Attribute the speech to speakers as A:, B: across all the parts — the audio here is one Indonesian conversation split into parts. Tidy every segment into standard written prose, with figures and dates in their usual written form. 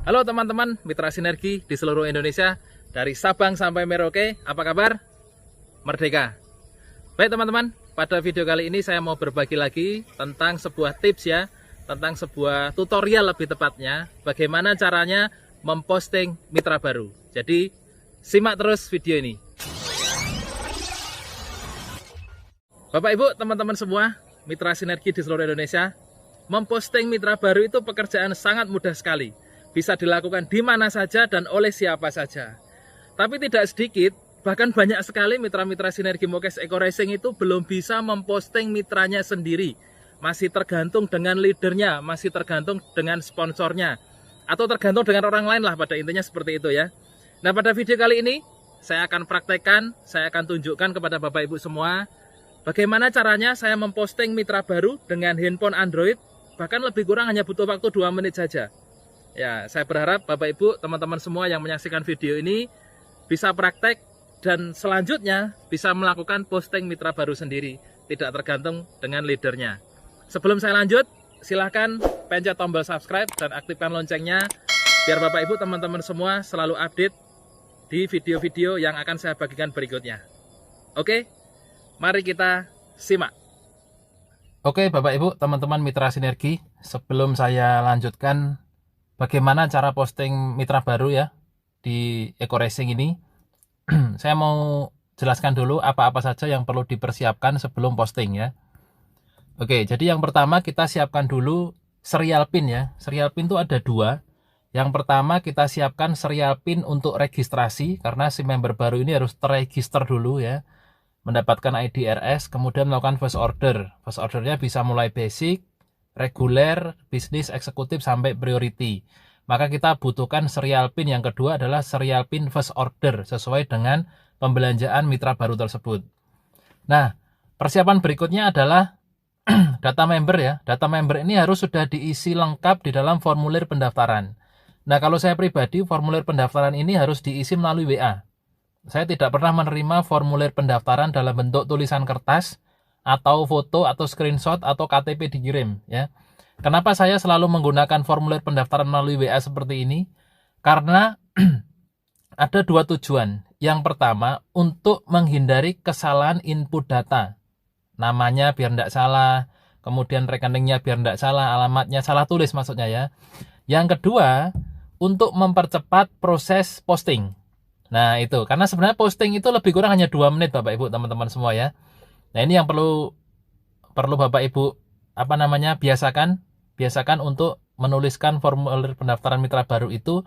A: Halo teman-teman mitra sinergi di seluruh Indonesia, dari Sabang sampai Merauke, apa kabar? Merdeka. Baik teman-teman, pada video kali ini saya mau berbagi lagi tentang sebuah tips ya, tentang sebuah tutorial lebih tepatnya, bagaimana caranya memposting mitra baru. Jadi simak terus video ini. Bapak Ibu, teman-teman semua, mitra sinergi di seluruh Indonesia, memposting mitra baru itu pekerjaan sangat mudah sekali. Bisa dilakukan di mana saja dan oleh siapa saja. Tapi tidak sedikit, bahkan banyak sekali mitra-mitra sinergi Mokes Eco Racing itu belum bisa memposting mitranya sendiri. Masih tergantung dengan leadernya, masih tergantung dengan sponsornya, atau tergantung dengan orang lain lah, pada intinya seperti itu ya. Nah, pada video kali ini saya akan praktekkan, saya akan tunjukkan kepada Bapak Ibu semua bagaimana caranya saya memposting mitra baru dengan handphone Android, bahkan lebih kurang hanya butuh waktu 2 menit saja. Ya, saya berharap Bapak Ibu, teman-teman semua yang menyaksikan video ini bisa praktek dan selanjutnya bisa melakukan posting mitra baru sendiri, tidak tergantung dengan leadernya. Sebelum saya lanjut, silahkan pencet tombol subscribe dan aktifkan loncengnya biar Bapak Ibu, teman-teman semua selalu update di video-video yang akan saya bagikan berikutnya. Oke, mari kita simak. Oke Bapak Ibu, teman-teman mitra sinergi, sebelum saya lanjutkan bagaimana cara posting mitra baru ya di Eco Racing ini, saya mau jelaskan dulu apa-apa saja yang perlu dipersiapkan sebelum posting ya. Oke, jadi yang pertama kita siapkan dulu serial pin ya. Serial pin itu ada 2. Yang pertama kita siapkan serial pin untuk registrasi, karena si member baru ini harus terregister dulu ya, mendapatkan ID RS, kemudian melakukan first order. First ordernya bisa mulai basic, reguler, bisnis, eksekutif, sampai priority. Maka kita butuhkan serial pin yang kedua adalah serial pin first order sesuai dengan pembelanjaan mitra baru tersebut. Nah, persiapan berikutnya adalah data member ya. Data member ini harus sudah diisi lengkap di dalam formulir pendaftaran. Nah, kalau saya pribadi, formulir pendaftaran ini harus diisi melalui WA. Saya tidak pernah menerima formulir pendaftaran dalam bentuk tulisan kertas atau foto atau screenshot atau KTP dikirim ya. Kenapa saya selalu menggunakan formulir pendaftaran melalui WA seperti ini? Karena ada 2 tujuan. Yang pertama, untuk menghindari kesalahan input data. Namanya biar tidak salah, kemudian rekeningnya biar tidak salah, alamatnya salah tulis maksudnya ya. Yang kedua, untuk mempercepat proses posting. Nah itu, karena sebenarnya posting itu lebih kurang hanya 2 menit Bapak Ibu, teman-teman semua ya. Nah, ini yang perlu Bapak Ibu biasakan untuk menuliskan formulir pendaftaran mitra baru itu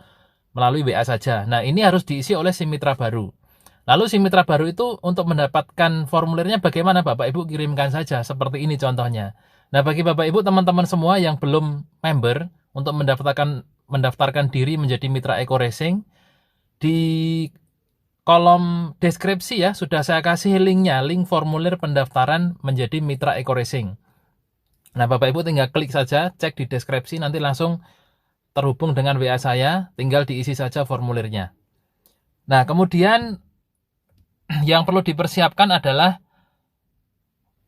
A: melalui WA saja. Nah, ini harus diisi oleh si mitra baru. Lalu si mitra baru itu untuk mendapatkan formulirnya bagaimana Bapak Ibu, kirimkan saja seperti ini contohnya. Nah, bagi Bapak Ibu teman-teman semua yang belum member untuk mendaftarkan diri menjadi mitra Eco Racing, di kolom deskripsi ya sudah saya kasih linknya, link formulir pendaftaran menjadi mitra Eco Racing. Nah, Bapak Ibu tinggal klik saja, cek di deskripsi, nanti langsung terhubung dengan WA saya, tinggal diisi saja formulirnya. Nah, kemudian yang perlu dipersiapkan adalah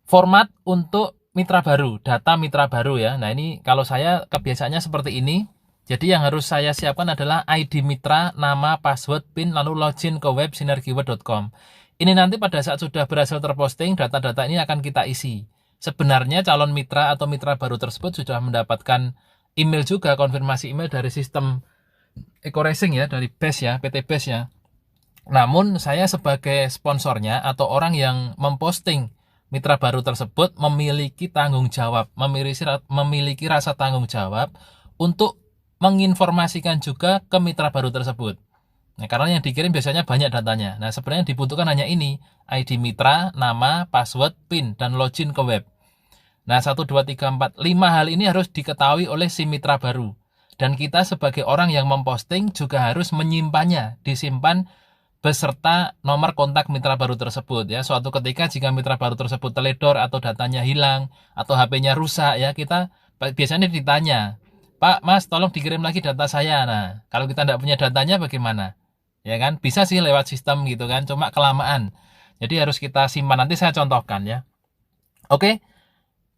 A: format untuk mitra baru, data mitra baru ya. Nah, ini kalau saya kebiasaannya seperti ini. Jadi yang harus saya siapkan adalah ID mitra, nama, password, PIN, lalu login ke web sinergiword.com. Ini nanti pada saat sudah berhasil terposting, data-data ini akan kita isi. Sebenarnya calon mitra atau mitra baru tersebut sudah mendapatkan email juga, konfirmasi email dari sistem Eco Racing ya, dari BES ya, PT BES ya. Namun saya sebagai sponsornya atau orang yang memposting mitra baru tersebut memiliki tanggung jawab, memiliki rasa tanggung jawab untuk menginformasikan juga ke mitra baru tersebut. Nah, karena yang dikirim biasanya banyak datanya. Nah, sebenarnya yang dibutuhkan hanya ini, ID mitra, nama, password, PIN, dan login ke web. Nah, 1, 2, 3, 4, 5 hal ini harus diketahui oleh si mitra baru. Dan kita sebagai orang yang memposting juga harus menyimpannya, disimpan beserta nomor kontak mitra baru tersebut ya. Suatu ketika jika mitra baru tersebut teledor atau datanya hilang atau HP-nya rusak ya, kita biasanya ditanya, Pak, Mas, tolong dikirim lagi data saya. Nah, kalau kita tidak punya datanya bagaimana? Ya kan, bisa sih lewat sistem gitu kan, cuma kelamaan. Jadi harus kita simpan, nanti saya contohkan ya. Oke,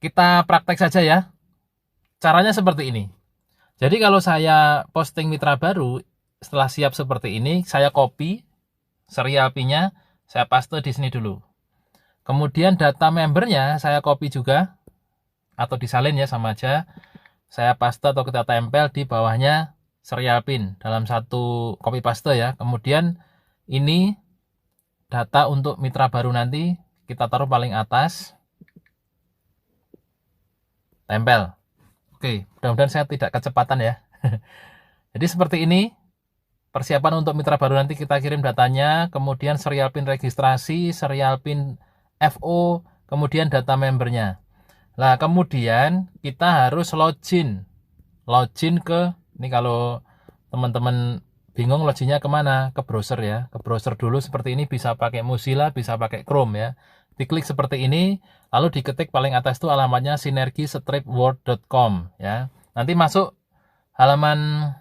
A: kita praktek saja ya. Caranya seperti ini. Jadi kalau saya posting mitra baru, setelah siap seperti ini, saya copy serial PIN-nya, saya paste di sini dulu. Kemudian data membernya saya copy juga, atau disalin ya, sama aja. Saya paste atau kita tempel di bawahnya serial PIN dalam satu copy paste ya. Kemudian ini data untuk mitra baru nanti kita taruh paling atas, tempel. Oke, mudah-mudahan saya tidak kecepatan ya. Jadi seperti ini persiapan untuk mitra baru, nanti kita kirim datanya, kemudian serial PIN registrasi, serial PIN FO, kemudian data membernya. Nah, kemudian kita harus login ke, ini kalau teman-teman bingung loginnya kemana, ke browser ya, ke browser dulu seperti ini, bisa pakai Mozilla, bisa pakai Chrome ya. Diklik seperti ini, lalu diketik paling atas itu alamatnya sinergi-word.com ya. Nanti masuk halaman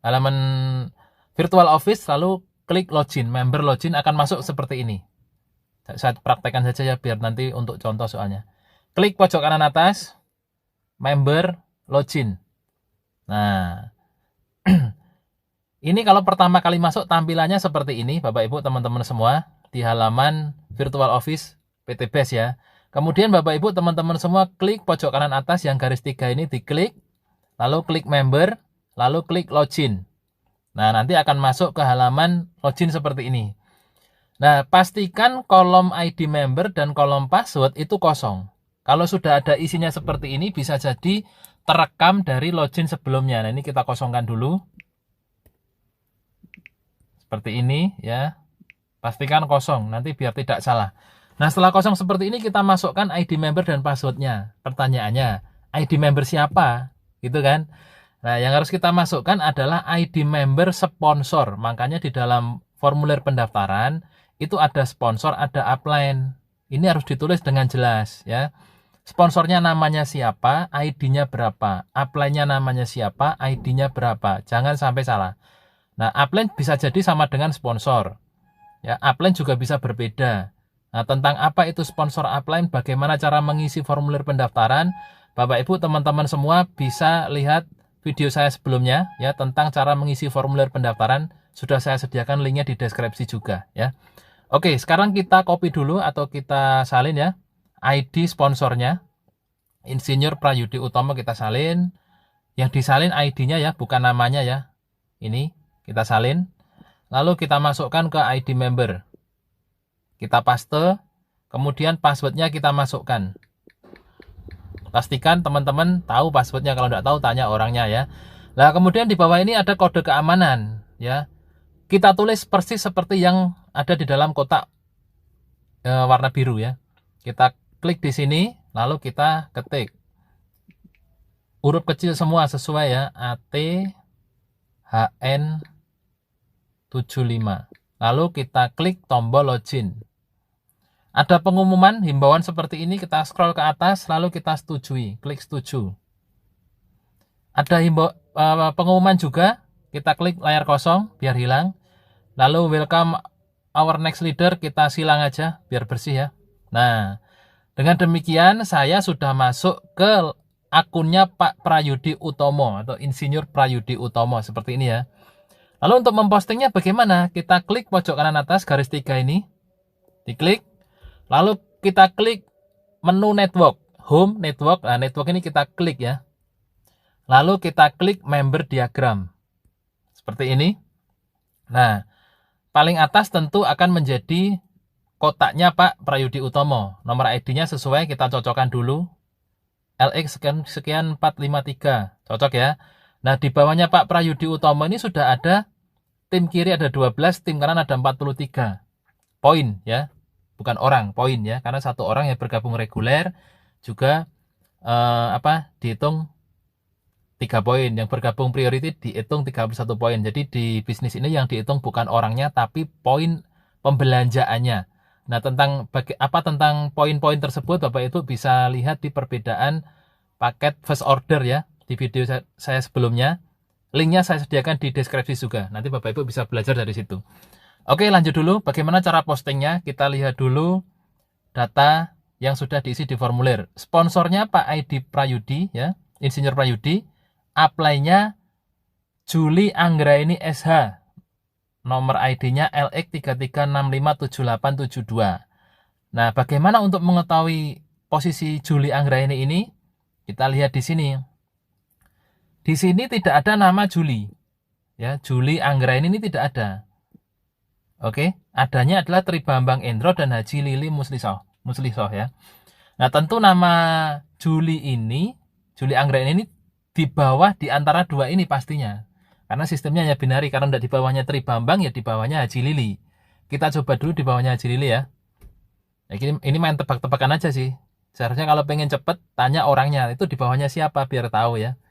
A: halaman virtual office, lalu klik login, member login, akan masuk seperti ini. Saya praktekkan saja ya, biar nanti untuk contoh soalnya. Klik pojok kanan atas, member login. Nah, ini kalau pertama kali masuk tampilannya seperti ini, Bapak Ibu teman-teman semua, di halaman virtual office PT Base ya. Kemudian Bapak Ibu teman-teman semua klik pojok kanan atas yang garis 3 ini, diklik, lalu klik member, lalu klik login. Nah, nanti akan masuk ke halaman login seperti ini. Nah, pastikan kolom ID member dan kolom password itu kosong. Kalau sudah ada isinya seperti ini, bisa jadi terekam dari login sebelumnya. Nah, ini kita kosongkan dulu. Seperti ini ya. Pastikan kosong, nanti biar tidak salah. Nah, setelah kosong seperti ini, kita masukkan ID member dan passwordnya. Pertanyaannya, ID member siapa? Gitu kan? Nah, yang harus kita masukkan adalah ID member sponsor. Makanya di dalam formulir pendaftaran, itu ada sponsor, ada upline. Ini harus ditulis dengan jelas ya. Sponsornya namanya siapa, ID-nya berapa. Upline-nya namanya siapa, ID-nya berapa. Jangan sampai salah. Nah, upline bisa jadi sama dengan sponsor. Ya, upline juga bisa berbeda. Nah, tentang apa itu sponsor upline, bagaimana cara mengisi formulir pendaftaran, Bapak Ibu teman-teman semua bisa lihat video saya sebelumnya ya, tentang cara mengisi formulir pendaftaran. Sudah saya sediakan linknya di deskripsi juga ya. Oke, sekarang kita copy dulu atau kita salin ya ID sponsornya. Insinyur Prayudi Utomo kita salin. Yang disalin ID-nya ya, bukan namanya ya. Ini kita salin. Lalu kita masukkan ke ID member. Kita paste, kemudian passwordnya kita masukkan. Pastikan teman-teman tahu passwordnya, kalau tidak tahu tanya orangnya ya. Nah, kemudian di bawah ini ada kode keamanan ya. Kita tulis persis seperti yang ada di dalam kotak warna biru ya. Kita klik di sini, lalu kita ketik huruf kecil semua sesuai ya, ATHN 75. Lalu kita klik tombol login. Ada pengumuman, himbauan seperti ini, kita scroll ke atas, lalu kita setujui, klik setuju. Ada pengumuman juga, kita klik layar kosong, biar hilang. Lalu welcome our next leader, kita silang aja, biar bersih ya. Nah, dengan demikian saya sudah masuk ke akunnya Pak Prayudi Utomo, atau Insinyur Prayudi Utomo, seperti ini ya. Lalu untuk mempostingnya bagaimana? Kita klik pojok kanan atas garis 3 ini. Diklik. Lalu kita klik menu network. Home network. Nah, network ini kita klik ya. Lalu kita klik member diagram. Seperti ini. Nah, paling atas tentu akan menjadi kotaknya Pak Prayudi Utomo. Nomor ID-nya sesuai, kita cocokkan dulu. LX sekian 453. Cocok ya. Nah, di bawahnya Pak Prayudi Utomo ini sudah ada tim kiri ada 12, tim kanan ada 43. Poin ya. Bukan orang, poin ya. Karena satu orang yang bergabung reguler juga dihitung 3 poin. Yang bergabung priority dihitung 31 poin. Jadi di bisnis ini yang dihitung bukan orangnya tapi poin pembelanjaannya. Nah, tentang poin-poin tersebut Bapak Ibu bisa lihat di perbedaan paket first order ya. Di video saya sebelumnya, linknya saya sediakan di deskripsi juga. Nanti Bapak Ibu bisa belajar dari situ. Oke, lanjut dulu. Bagaimana cara postingnya? Kita lihat dulu data yang sudah diisi di formulir. Sponsornya Pak ID Prayudi ya, Insinyur Prayudi. apply-nya Juli Anggraini SH. Nomor ID-nya LX33657872. Nah, bagaimana untuk mengetahui posisi Juli Anggraini ini? Kita lihat di sini. Di sini tidak ada nama Juli. Ya, Juli Anggraini ini tidak ada. Oke, adanya adalah Tribambang Endro dan Haji Lili Muslisoh ya. Nah, tentu nama Juli Anggraini ini di bawah di antara dua ini pastinya. Karena sistemnya hanya binari, karena tidak di bawahnya Tribambang, ya di bawahnya Haji Lili. Kita coba dulu di bawahnya Haji Lili ya. Ini main tebak-tebakan aja sih. Seharusnya kalau pengen cepet, tanya orangnya, itu di bawahnya siapa, biar tahu ya.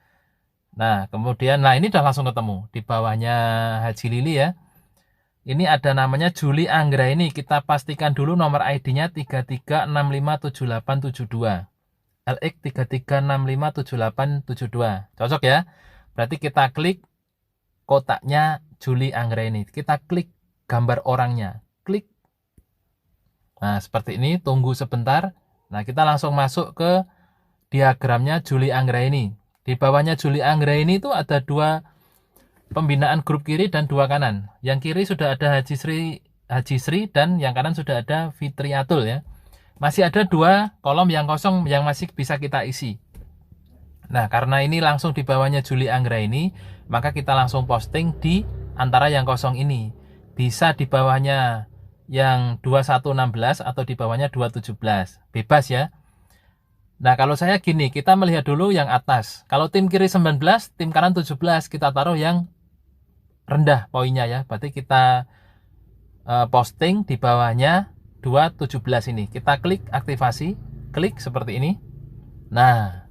A: Nah, kemudian, ini udah langsung ketemu. Di bawahnya Haji Lili ya. Ini ada namanya Juli Anggraini. Kita pastikan dulu nomor ID-nya 33657872. LX 33657872. Cocok ya? Berarti kita klik kotaknya Juli Anggraini. Kita klik gambar orangnya. Klik. Nah, seperti ini. Tunggu sebentar. Nah, kita langsung masuk ke diagramnya Juli Anggraini. Di bawahnya Juli Anggraini itu ada dua pembinaan grup kiri dan dua kanan. Yang kiri sudah ada Haji Sri dan yang kanan sudah ada Fitriatul ya. Masih ada dua kolom yang kosong yang masih bisa kita isi. Nah, karena ini langsung di bawahnya Juli Anggraini, maka kita langsung posting di antara yang kosong ini. Bisa di bawahnya yang 2116 atau di bawahnya 217. Bebas ya. Nah, kalau saya gini, kita melihat dulu yang atas. Kalau tim kiri 19, tim kanan 17, kita taruh yang rendah poinnya ya. Berarti kita posting di bawahnya 217 ini. Kita klik aktivasi, klik seperti ini. Nah,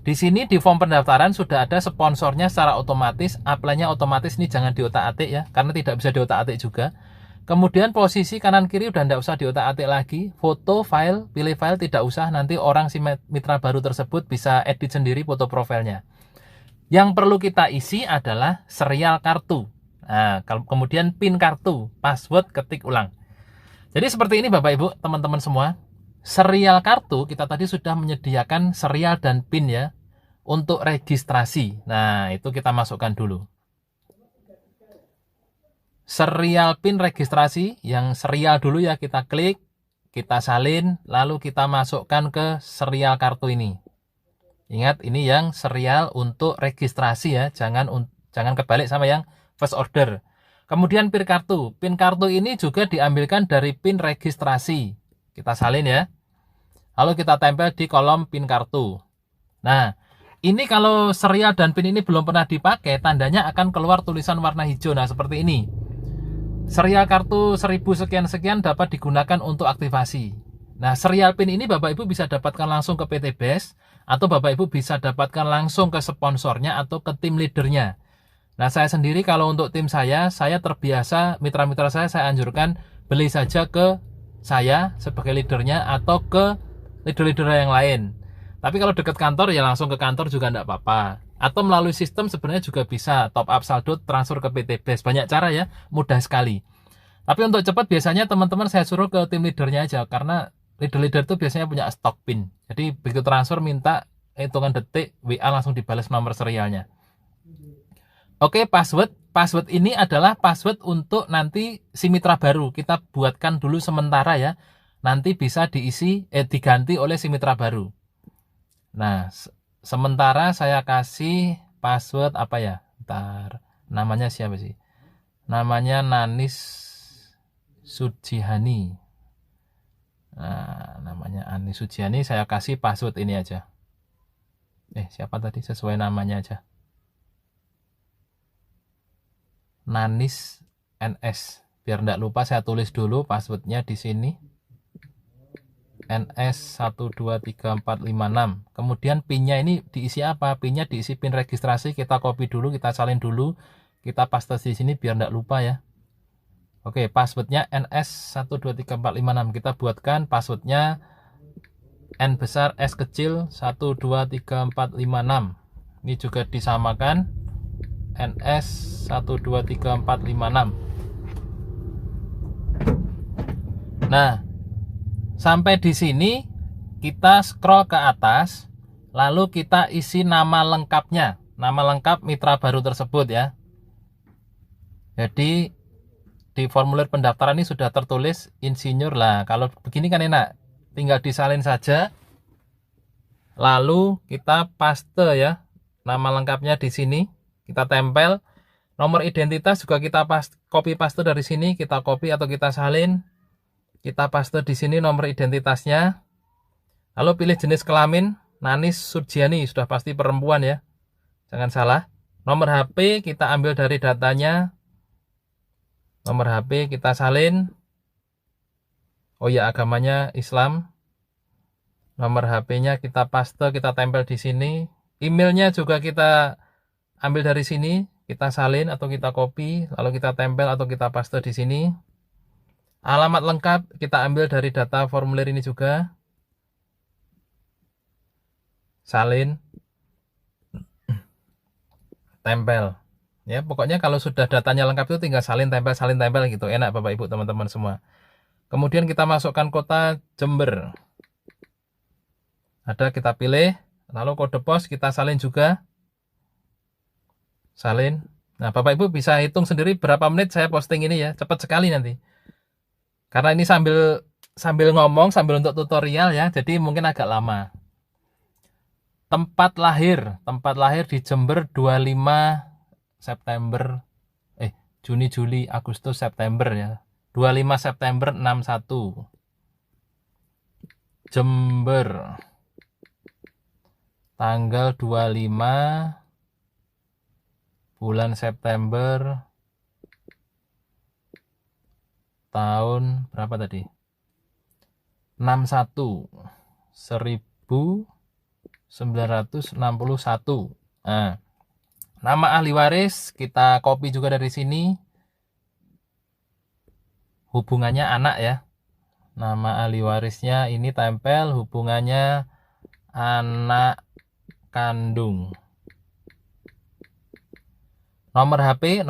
A: di sini di form pendaftaran sudah ada sponsornya secara otomatis, apply-nya otomatis, ini jangan diotak-atik ya, karena tidak bisa diotak-atik juga. Kemudian posisi kanan kiri udah tidak usah diotak-atik lagi. Foto, file, pilih file tidak usah, nanti orang si mitra baru tersebut bisa edit sendiri foto profilnya. Yang perlu kita isi adalah serial kartu. Nah, kemudian PIN kartu, password ketik ulang. Jadi seperti ini Bapak Ibu, teman-teman semua. Serial kartu kita tadi sudah menyediakan serial dan PIN ya untuk registrasi. Nah, itu kita masukkan dulu. Serial PIN registrasi, yang serial dulu ya kita klik, kita salin, lalu kita masukkan ke serial kartu ini. Ingat, ini yang serial untuk registrasi ya, jangan kebalik sama yang first order. Kemudian PIN kartu. PIN kartu ini juga diambilkan dari PIN registrasi. Kita salin ya. Lalu kita tempel di kolom PIN kartu. Nah, ini kalau serial dan PIN ini belum pernah dipakai, tandanya akan keluar tulisan warna hijau. Nah, seperti ini. Serial kartu 1000 sekian-sekian dapat digunakan untuk aktivasi. Nah, serial PIN ini Bapak Ibu bisa dapatkan langsung ke PT BES, atau Bapak Ibu bisa dapatkan langsung ke sponsornya atau ke tim leadernya. Nah, saya sendiri kalau untuk tim saya terbiasa, mitra-mitra saya anjurkan beli saja ke saya sebagai leadernya atau ke leader-leader yang lain. Tapi kalau dekat kantor ya langsung ke kantor juga enggak apa-apa. Atau melalui sistem sebenarnya juga bisa top up saldo transfer ke PT BES. Banyak cara ya, mudah sekali. Tapi untuk cepat biasanya teman-teman saya suruh ke tim leadernya aja, karena leader-leader itu biasanya punya stok PIN. Jadi begitu transfer minta hitungan detik WA langsung dibalas nomor serialnya. Oke, password ini adalah password untuk nanti si mitra baru. Kita buatkan dulu sementara ya. Nanti bisa diganti oleh si mitra baru. Nah, sementara saya kasih password apa ya? Ntar, namanya siapa sih? Namanya Nanis Sujihani. Nah, namanya Anis Sujihani, saya kasih password ini aja. Siapa tadi? Sesuai namanya aja. Nanis NS. Biar enggak lupa saya tulis dulu passwordnya di sini. NS123456. Kemudian PIN-nya ini diisi apa? PIN-nya diisi PIN registrasi. Kita copy dulu, kita salin dulu, kita paste di sini biar enggak lupa ya. Oke, passwordnya NS123456. Kita buatkan passwordnya N besar S kecil 123456. Ini juga disamakan NS123456. Nah, sampai di sini kita scroll ke atas, lalu kita isi nama lengkapnya. nama lengkap mitra baru tersebut ya. Jadi di formulir pendaftaran ini sudah tertulis insinyur lah. Kalau begini kan enak, tinggal disalin saja. Lalu kita paste ya, nama lengkapnya di sini, kita tempel. Nomor identitas juga kita copy paste dari sini, kita copy atau kita salin. Kita paste di sini nomor identitasnya. Lalu pilih jenis kelamin, Nanis Surjiani, sudah pasti perempuan ya. Jangan salah. Nomor HP kita ambil dari datanya. Nomor HP kita salin. Oh ya, agamanya Islam. Nomor HP-nya kita paste, kita tempel di sini. Emailnya juga kita ambil dari sini, kita salin atau kita copy, lalu kita tempel atau kita paste di sini. Alamat lengkap kita ambil dari data formulir ini juga. Salin. Tempel. Ya, pokoknya kalau sudah datanya lengkap itu tinggal salin tempel gitu. Enak Bapak Ibu teman-teman semua. Kemudian kita masukkan kota Jember. Ada, kita pilih, lalu kode pos kita salin juga. Salin. Nah, Bapak Ibu bisa hitung sendiri berapa menit saya posting ini ya. Cepat sekali nanti. Karena ini sambil ngomong, sambil untuk tutorial ya. Jadi mungkin agak lama. Tempat lahir di Jember 25 September, Juni, Juli, Agustus, September ya. 25 September 61. Jember. Tanggal 25 bulan September tahun berapa tadi? 61. 1961. Nah, nama ahli waris kita copy juga dari sini. Hubungannya anak ya. Nama ahli warisnya ini tempel, hubungannya anak kandung. Nomor HP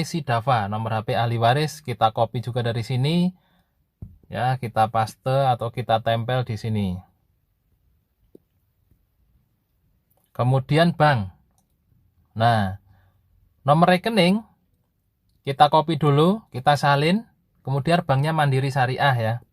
A: si Dava, nomor HP ahli waris kita copy juga dari sini. Ya, kita paste atau kita tempel di sini. Kemudian bank. Nah, nomor rekening kita copy dulu, kita salin, kemudian banknya Mandiri Syariah ya.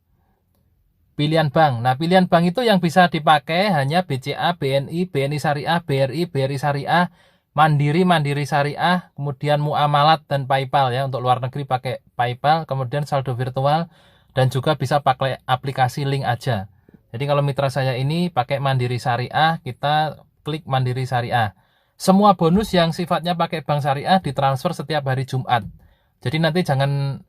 A: Pilihan bank. Nah, pilihan bank itu yang bisa dipakai hanya BCA, BNI, BNI Syariah, BRI, BRI Syariah, Mandiri, Mandiri Syariah, kemudian Muamalat dan PayPal ya. Untuk luar negeri pakai PayPal, kemudian saldo virtual, dan juga bisa pakai aplikasi link aja. Jadi kalau mitra saya ini pakai Mandiri Syariah, kita klik Mandiri Syariah. Semua bonus yang sifatnya pakai bank syariah ditransfer setiap hari Jumat. Jadi nanti jangan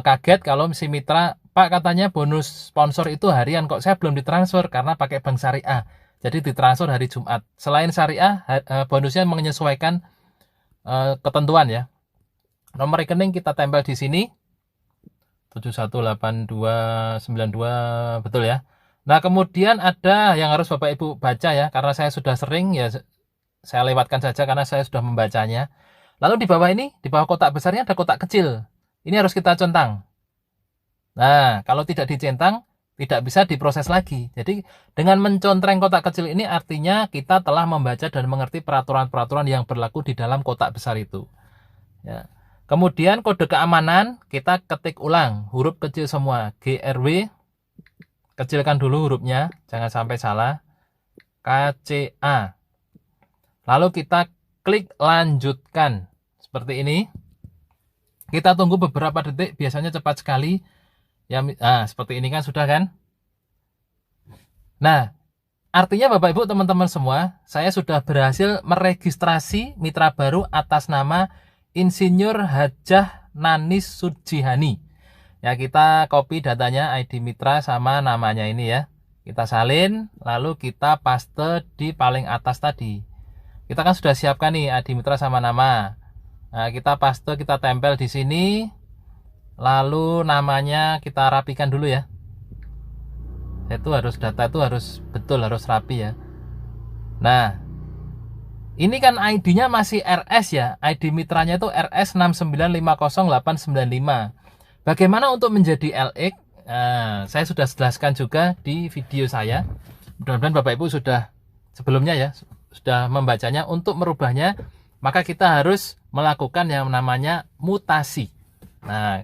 A: kaget kalau si mitra, Pak katanya bonus sponsor itu harian, kok saya belum ditransfer karena pakai bank syariah. Jadi ditransfer hari Jumat. Selain syariah, bonusnya menyesuaikan ketentuan ya. Nomor rekening kita tempel di sini. 718292, betul ya. Nah, kemudian ada yang harus Bapak Ibu baca ya, karena saya sudah sering ya, saya lewatkan saja karena saya sudah membacanya. Lalu di bawah ini, di bawah kotak besarnya ada kotak kecil. Ini harus kita centang. Nah, kalau tidak dicentang, tidak bisa diproses lagi. Jadi, dengan mencontreng kotak kecil ini artinya kita telah membaca dan mengerti peraturan-peraturan yang berlaku di dalam kotak besar itu. Ya. Kemudian kode keamanan kita ketik ulang, huruf kecil semua, GRW. Kecilkan dulu hurufnya, jangan sampai salah. KCA. Lalu kita klik lanjutkan. Seperti ini. Kita tunggu beberapa detik, biasanya cepat sekali. Ya, seperti ini kan sudah kan? Nah, artinya Bapak Ibu teman-teman semua, saya sudah berhasil meregistrasi mitra baru atas nama Insinyur Hajah Nanis Surjihani. Ya, kita copy datanya, ID mitra sama namanya ini ya. Kita salin, lalu kita paste di paling atas tadi. Kita kan sudah siapkan nih ID mitra sama nama. Nah, kita paste, kita tempel di sini. Lalu namanya kita rapikan dulu ya. Itu harus, data itu harus betul, harus rapi ya. Nah, ini kan ID-nya masih RS ya. ID mitranya itu RS 6950895. Bagaimana untuk menjadi LX? Nah, saya sudah jelaskan juga di video saya. Mudah-mudahan Bapak Ibu sudah sebelumnya ya, sudah membacanya. Untuk merubahnya maka kita harus melakukan yang namanya mutasi. Nah,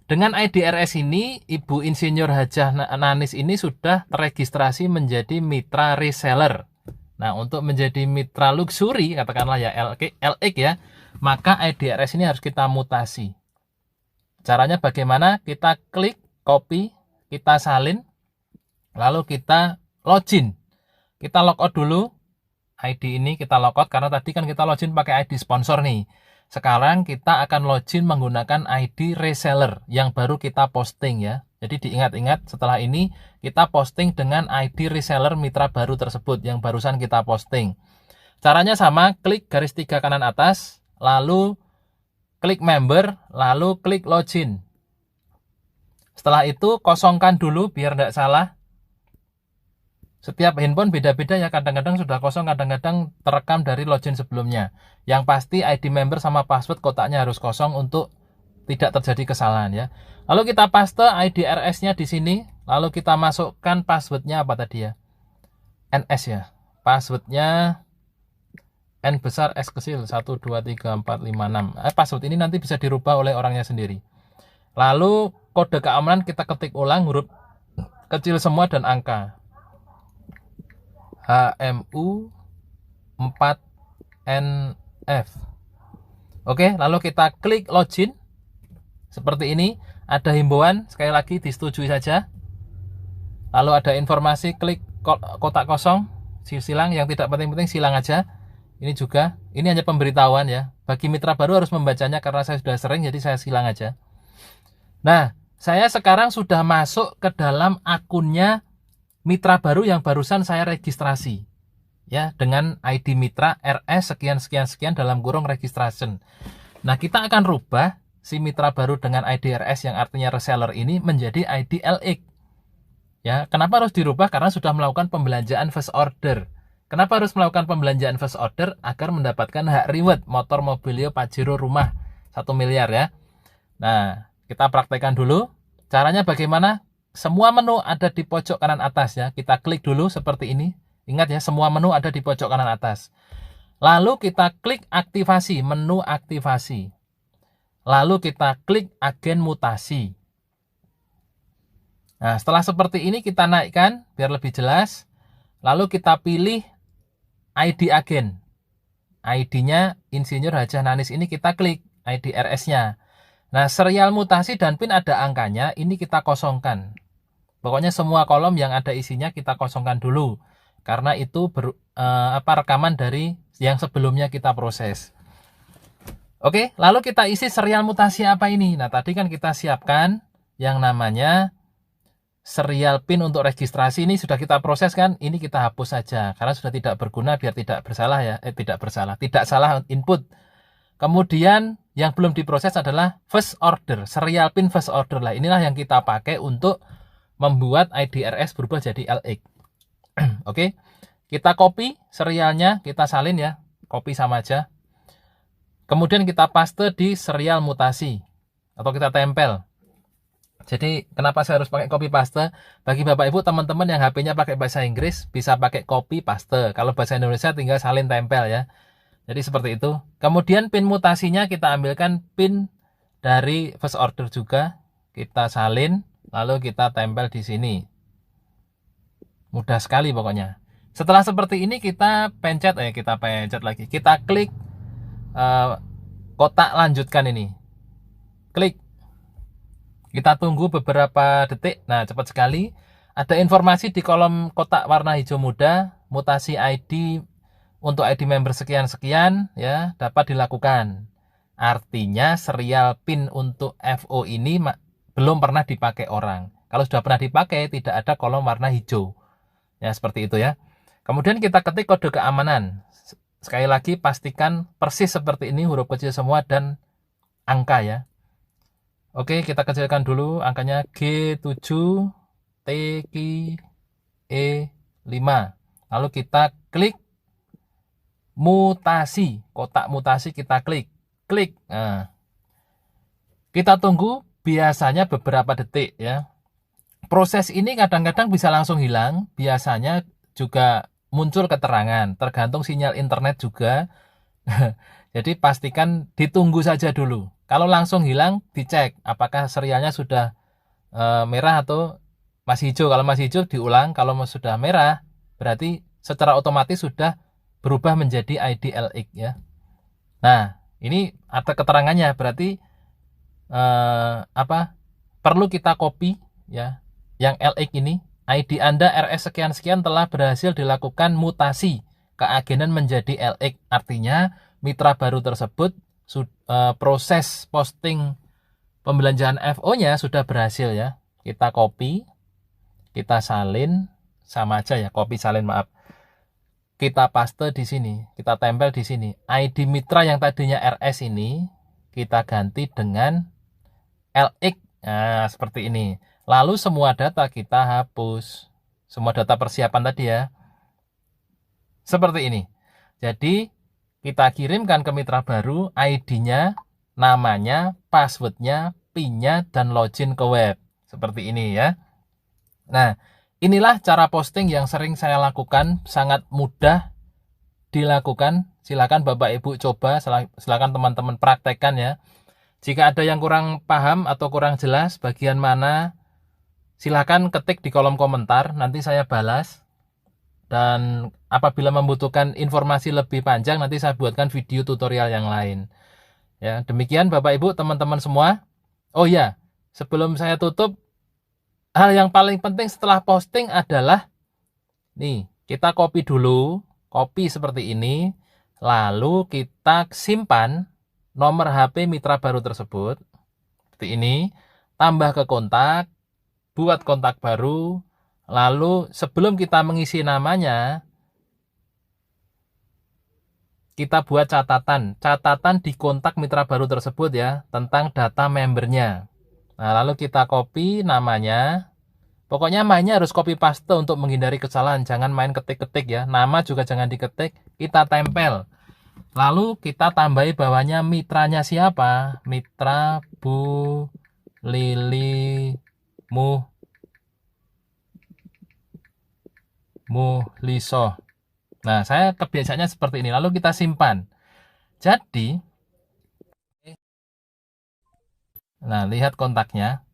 A: dengan IDRS ini Ibu Insinyur Hajah Nanis ini sudah terregistrasi menjadi mitra reseller. Nah, untuk menjadi mitra luxury, katakanlah ya LX ya, maka IDRS ini harus kita mutasi. Caranya bagaimana? Kita klik, copy, kita salin, lalu kita login. Kita logout dulu, ID ini kita logout, karena tadi kan kita login pakai ID sponsor nih. Sekarang kita akan login menggunakan ID reseller yang baru kita posting ya. Jadi diingat-ingat, setelah ini kita posting dengan ID reseller mitra baru tersebut yang barusan kita posting. Caranya sama, klik garis 3 kanan atas, lalu klik member, lalu klik login. Setelah itu kosongkan dulu biar tidak salah. Setiap handphone beda-beda ya, kadang-kadang sudah kosong, kadang-kadang terekam dari login sebelumnya. Yang pasti ID member sama password kotaknya harus kosong untuk tidak terjadi kesalahan ya. Lalu kita paste IDRS-nya di sini, lalu kita masukkan passwordnya apa tadi ya? NS ya. Passwordnya N besar S kecil 1 2 3 4 5 6. Password ini nanti bisa dirubah oleh orangnya sendiri. Lalu kode keamanan kita ketik ulang, huruf kecil semua dan angka. HMU 4NF. Oke, lalu kita klik login. Seperti ini, ada himbauan, sekali lagi disetujui saja. Lalu ada informasi, klik kotak kosong, silang, yang tidak penting-penting silang aja. Ini juga, ini hanya pemberitahuan ya. Bagi mitra baru harus membacanya karena saya sudah sering, jadi saya silang aja. Nah, saya sekarang sudah masuk ke dalam akunnya mitra baru yang barusan saya registrasi. Ya, dengan ID mitra RS sekian dalam kurung registration. Nah, kita akan rubah si mitra baru dengan ID RS yang artinya reseller ini menjadi ID LX. Ya, kenapa harus dirubah? Karena sudah melakukan pembelanjaan first order. Kenapa harus melakukan pembelanjaan first order? Agar mendapatkan hak reward motor, mobilio, pajero, rumah 1 miliar ya. Nah, kita praktekkan dulu. Caranya bagaimana? Semua menu ada di pojok kanan atas ya. Kita klik dulu seperti ini. Ingat ya, semua menu ada di pojok kanan atas. Lalu kita klik aktivasi, menu aktivasi. Lalu kita klik agen mutasi. Nah, setelah seperti ini kita naikkan biar lebih jelas. Lalu kita pilih ID agen. ID-nya Insinyur Hajah Nanis ini kita klik ID RS-nya. Nah, serial mutasi dan PIN ada angkanya, ini kita kosongkan. Pokoknya semua kolom yang ada isinya kita kosongkan dulu. Karena itu rekaman dari yang sebelumnya kita proses. Oke, lalu kita isi serial mutasi apa ini? Nah, tadi kan kita siapkan yang namanya serial PIN untuk registrasi. Ini sudah kita proses kan? Ini kita hapus saja karena sudah tidak berguna biar tidak bersalah ya. Tidak salah input. Kemudian yang belum diproses adalah first order, serial PIN first order lah. Inilah yang kita pakai untuk membuat IDRS berubah jadi LX. Oke, kita copy serialnya, kita salin ya, copy sama aja. Kemudian kita paste di serial mutasi atau kita tempel. Jadi kenapa saya harus pakai copy paste? Bagi Bapak Ibu teman-teman yang HP-nya pakai bahasa Inggris bisa pakai copy paste. Kalau bahasa Indonesia tinggal salin tempel ya. Jadi seperti itu. Kemudian pin mutasinya kita ambilkan pin dari first order juga. Kita salin lalu kita tempel di sini. Mudah sekali pokoknya. Setelah seperti ini kita pencet lagi. Kita klik kotak lanjutkan ini. Klik. Kita tunggu beberapa detik. Nah, cepat sekali. Ada informasi di kolom kotak warna hijau muda, mutasi ID untuk ID member sekian-sekian ya, dapat dilakukan. Artinya serial PIN untuk FO ini belum pernah dipakai orang. Kalau sudah pernah dipakai, tidak ada kolom warna hijau. Ya, seperti itu ya. Kemudian kita ketik kode keamanan. Sekali lagi pastikan persis seperti ini, huruf kecil semua dan angka ya. Oke, kita kecilkan dulu angkanya G7TQE5. Lalu kita klik mutasi, kotak mutasi kita klik. Nah, kita tunggu biasanya beberapa detik ya. Proses ini kadang-kadang bisa langsung hilang, biasanya juga muncul keterangan, tergantung sinyal internet juga. Jadi pastikan ditunggu saja dulu. Kalau langsung hilang, dicek apakah serialnya sudah merah atau masih hijau. Kalau masih hijau diulang, kalau sudah merah berarti secara otomatis sudah berubah menjadi ID LX ya. Nah, ini ada keterangannya, berarti perlu kita copy ya. Yang LX ini, ID Anda RS sekian-sekian telah berhasil dilakukan mutasi keagenan menjadi LX. Artinya mitra baru tersebut proses posting pembelanjaan FO-nya sudah berhasil ya. Kita copy, kita salin, sama aja ya, copy salin maaf. Kita paste di sini, kita tempel di sini. ID mitra yang tadinya RS ini kita ganti dengan LX. Nah, seperti ini. Lalu semua data kita hapus. Semua data persiapan tadi ya. Seperti ini. Jadi kita kirimkan ke mitra baru ID-nya, namanya, password-nya, PIN-nya, dan login ke web. Seperti ini ya. Nah, inilah cara posting yang sering saya lakukan. Sangat mudah dilakukan. Silakan Bapak Ibu coba, silakan teman-teman praktekkan ya. Jika ada yang kurang paham atau kurang jelas bagian mana, silakan ketik di kolom komentar, nanti saya balas. Dan apabila membutuhkan informasi lebih panjang, nanti saya buatkan video tutorial yang lain. Ya, demikian Bapak Ibu, teman-teman semua. Oh ya, sebelum saya tutup, hal yang paling penting setelah posting adalah nih, kita copy dulu, copy seperti ini, lalu kita simpan nomor HP mitra baru tersebut seperti ini, tambah ke kontak, buat kontak baru. Lalu sebelum kita mengisi namanya, kita buat catatan di kontak mitra baru tersebut ya, tentang data membernya. Nah, lalu kita copy namanya. Pokoknya mainnya harus copy paste untuk menghindari kesalahan, jangan main ketik-ketik ya. Nama juga jangan diketik, kita tempel. Lalu kita tambahi bawahnya mitranya siapa? Mitra Bu Lili Muhliso. Nah, saya kebiasaannya seperti ini. Lalu kita simpan. Jadi, nah lihat kontaknya.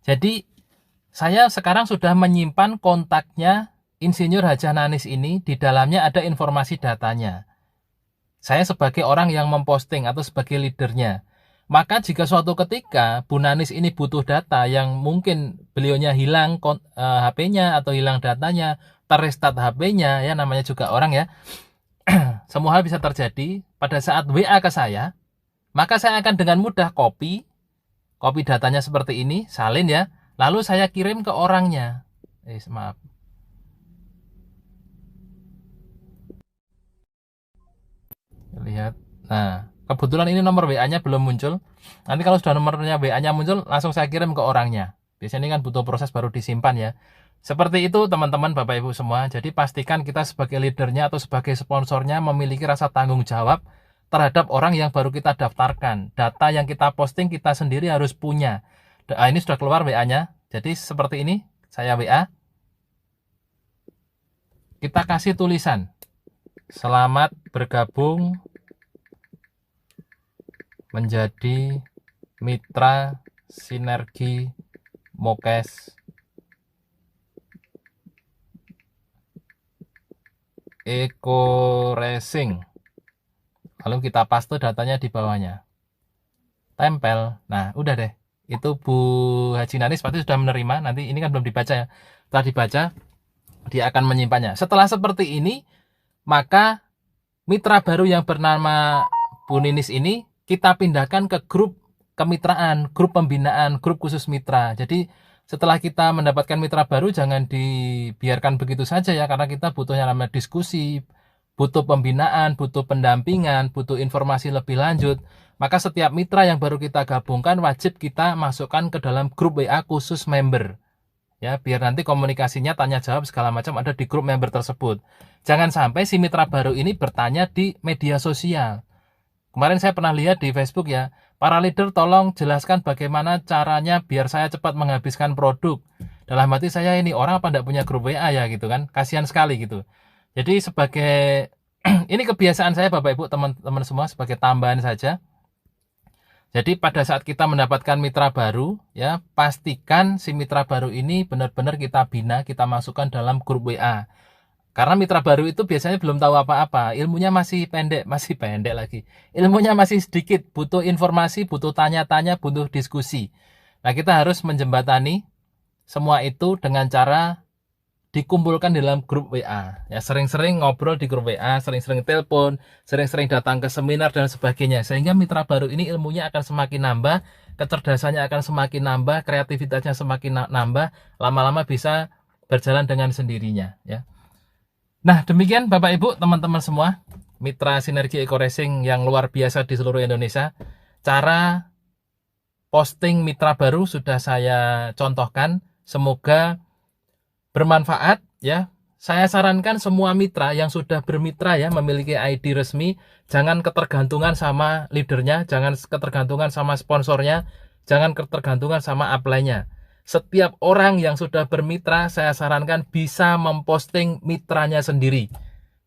A: Jadi, saya sekarang sudah menyimpan kontaknya Insinyur Hajah Nanis ini. Di dalamnya ada informasi datanya. Saya sebagai orang yang memposting atau sebagai leadernya. Maka jika suatu ketika Bu Nanis ini butuh data yang mungkin beliaunya hilang HP-nya atau hilang datanya, terrestart HP-nya, ya namanya juga orang ya, semua hal bisa terjadi. Pada saat WA ke saya, maka saya akan dengan mudah copy datanya seperti ini, salin ya, lalu saya kirim ke orangnya. Maaf. Lihat. Nah, kebetulan ini nomor WA-nya belum muncul. Nanti kalau sudah nomornya WA-nya muncul, langsung saya kirim ke orangnya. Biasanya ini kan butuh proses baru disimpan ya. Seperti itu teman-teman Bapak Ibu semua. Jadi pastikan kita sebagai leadernya atau sebagai sponsornya memiliki rasa tanggung jawab terhadap orang yang baru kita daftarkan. Data yang kita posting kita sendiri harus punya. Ini sudah keluar WA-nya. Jadi seperti ini, saya WA. Kita kasih tulisan. Selamat bergabung menjadi mitra sinergi Mokes Eco Racing. Lalu kita paste datanya di bawahnya. Tempel. Nah, udah deh. Itu Bu Haji Nanis pasti sudah menerima. Nanti ini kan belum dibaca ya. Setelah dibaca, dia akan menyimpannya. Setelah seperti ini, maka mitra baru yang bernama Bu Ninis ini kita pindahkan ke grup kemitraan, grup pembinaan, grup khusus mitra. Jadi setelah kita mendapatkan mitra baru jangan dibiarkan begitu saja ya, karena kita butuhnya namanya diskusi, butuh pembinaan, butuh pendampingan, butuh informasi lebih lanjut. Maka setiap mitra yang baru kita gabungkan wajib kita masukkan ke dalam grup WA khusus member. Ya, biar nanti komunikasinya tanya jawab segala macam ada di grup member tersebut. Jangan sampai si mitra baru ini bertanya di media sosial. Kemarin saya pernah lihat di Facebook ya, para leader tolong jelaskan bagaimana caranya biar saya cepat menghabiskan produk. Dalam hati saya, ini orang apa enggak punya grup WA ya gitu kan, kasihan sekali gitu. Jadi sebagai ini kebiasaan saya Bapak Ibu teman-teman semua, sebagai tambahan saja. Jadi pada saat kita mendapatkan mitra baru, ya pastikan si mitra baru ini benar-benar kita bina, kita masukkan dalam grup WA. Karena mitra baru itu biasanya belum tahu apa-apa, ilmunya masih pendek lagi. Ilmunya masih sedikit, butuh informasi, butuh tanya-tanya, butuh diskusi. Nah, kita harus menjembatani semua itu dengan cara dikumpulkan di dalam grup WA. Ya, sering-sering ngobrol di grup WA, sering-sering telepon, sering-sering datang ke seminar dan sebagainya. Sehingga mitra baru ini ilmunya akan semakin nambah, kecerdasannya akan semakin nambah, kreativitasnya semakin nambah, lama-lama bisa berjalan dengan sendirinya, ya. Nah, demikian Bapak Ibu, teman-teman semua, mitra Sinergi Eco Racing yang luar biasa di seluruh Indonesia. Cara posting mitra baru sudah saya contohkan, semoga bermanfaat, ya. Saya sarankan semua mitra yang sudah bermitra, ya, memiliki ID resmi, jangan ketergantungan sama leadernya, jangan ketergantungan sama sponsornya, jangan ketergantungan sama upline-nya. Setiap orang yang sudah bermitra, saya sarankan bisa memposting mitranya sendiri.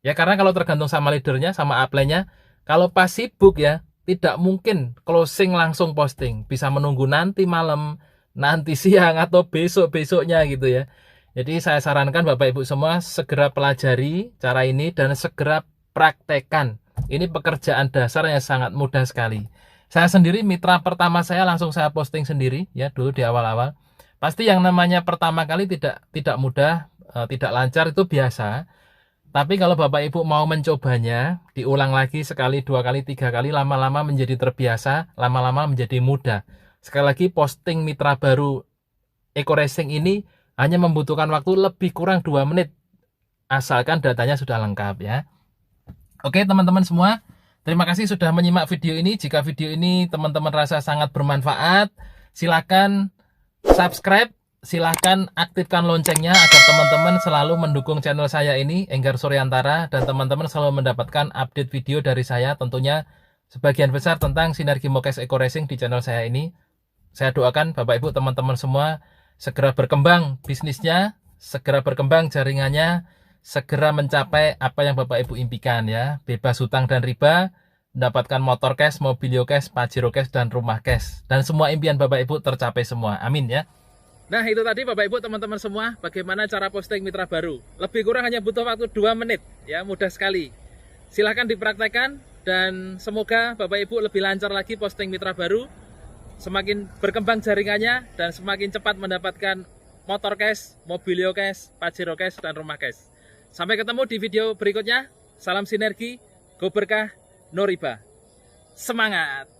A: Ya, karena kalau tergantung sama leadernya, sama upline-nya, kalau pas sibuk, ya, tidak mungkin closing langsung posting. Bisa menunggu nanti malam, nanti siang, atau besok-besoknya gitu, ya. Jadi saya sarankan Bapak Ibu semua segera pelajari cara ini dan segera praktekkan. Ini pekerjaan dasar yang sangat mudah sekali. Saya sendiri mitra pertama saya langsung saya posting sendiri, ya, dulu di awal-awal. Pasti yang namanya pertama kali tidak mudah, tidak lancar, itu biasa. Tapi kalau Bapak Ibu mau mencobanya, diulang lagi sekali, 2 kali, 3 kali, lama-lama menjadi terbiasa, lama-lama menjadi mudah. Sekali lagi, posting mitra baru Eco Racing ini hanya membutuhkan waktu lebih kurang 2 menit, asalkan datanya sudah lengkap, ya. Oke teman-teman semua, terima kasih sudah menyimak video ini. Jika video ini teman-teman rasa sangat bermanfaat, silakan subscribe, silahkan aktifkan loncengnya agar teman-teman selalu mendukung channel saya ini, Enggar Suryantara, dan teman-teman selalu mendapatkan update video dari saya, tentunya sebagian besar tentang Sinergi Mokes Eco Racing di channel saya ini. Saya doakan Bapak Ibu teman-teman semua segera berkembang bisnisnya, segera berkembang jaringannya, segera mencapai apa yang Bapak Ibu impikan, ya. Bebas hutang dan riba, mendapatkan motor cash, mobilio cash, pajero cash, dan rumah cash. Dan semua impian Bapak Ibu tercapai semua. Amin, ya. Nah, itu tadi Bapak Ibu teman-teman semua, bagaimana cara posting mitra baru. Lebih kurang hanya butuh waktu 2 menit, ya, mudah sekali. Silahkan dipraktekkan dan semoga Bapak Ibu lebih lancar lagi posting mitra baru. Semakin berkembang jaringannya dan semakin cepat mendapatkan motor cash, mobilio cash, pajero cash, dan rumah cash. Sampai ketemu di video berikutnya. Salam sinergi, go berkah, no riba. Semangat!